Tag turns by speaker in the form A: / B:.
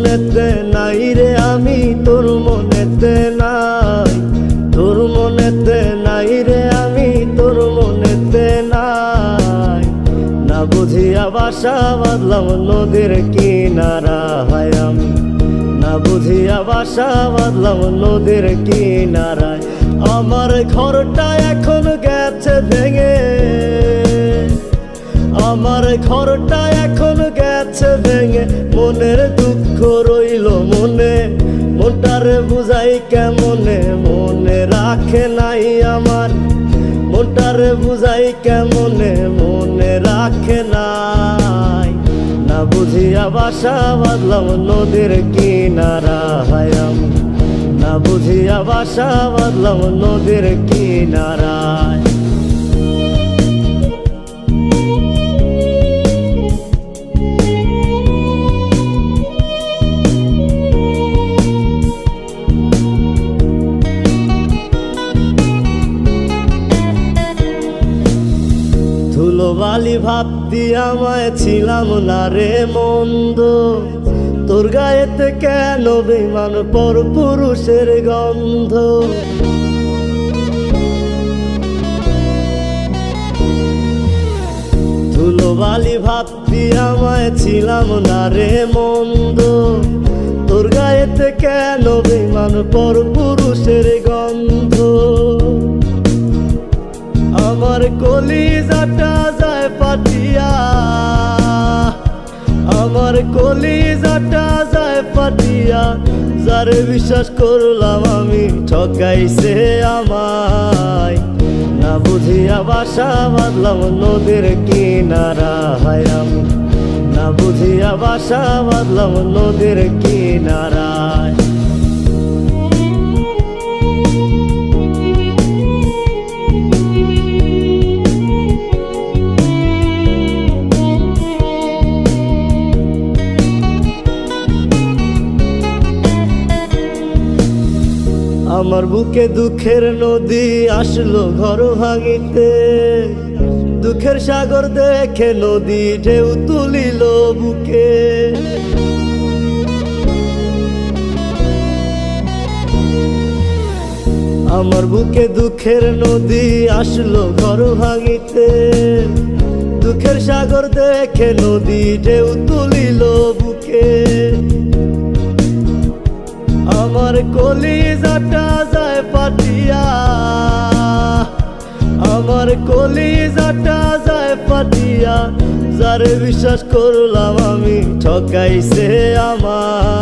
A: মনেতে নাই রে আমি তোর মনেতে নাই, তোর মনেতে নাই রে আমি তোর মনেতে নাই। না বুঝিয়া বাসা বাঁধলাম নদীর কিনারায় আমি, না বুঝিয়া বাসা বাঁধলাম নদীর কিনারায়। আমার ঘরটা এখন গেছে ভেঙে, আমার ঘরটা এখন গেছে ভেঙে। মনের দুঃখ রইল মনে, মনটারে বুঝাই কেমনে, মনে রাখে নাই আমার। মনটারে বুঝাই কেমনে, মনে রাখে নাই। না বুঝিয়া বাসা বাঁধলাম নদীর কিনারায় আমি, না বুঝিয়া বাসা বাঁধলাম নদীর কিনারায়। ধুলোবালি ভাবতি আমায় ছিলাম না রে মন্দ, তোর গায়েতে কেন বেমান পর পুরুষের গন্ধ। ধুলোবালি ভাবতি আমায় ছিলাম না রে মন্দ, তোর গায়েতে কেন বেমান পর পুরুষের গন্ধ। আমার কলিজাটা যায় ফাটিয়া, আমার কলিজাটা যায় ফাটিয়া। যারে বিশ্বাস করলাম আমি ঠকাইছে আমায়। না বুঝিয়া বাসা বাঁধলাম নদীর কিনারায় আমি, না বুঝিয়া বাসা বাঁধলাম নদীর কিনারায়। আমার বুকে দুঃখের নদী আসলো ঘর ভাঙিতে, দুঃখের সাগর দেখে নদী ঢেউ তুলিল বুকে। আমার বুকে দুঃখের নদী আসলো ঘর ভাঙিতে, দুঃখের সাগর দেখে নদী ঢেউ তুলিল বুকে। আমার কলিজাটা যায় ফাটিয়া, আমার কলিজাটা যায় ফাটিয়া। যারে বিশ্বাস করলাম আমি ঠকাইছে আমার।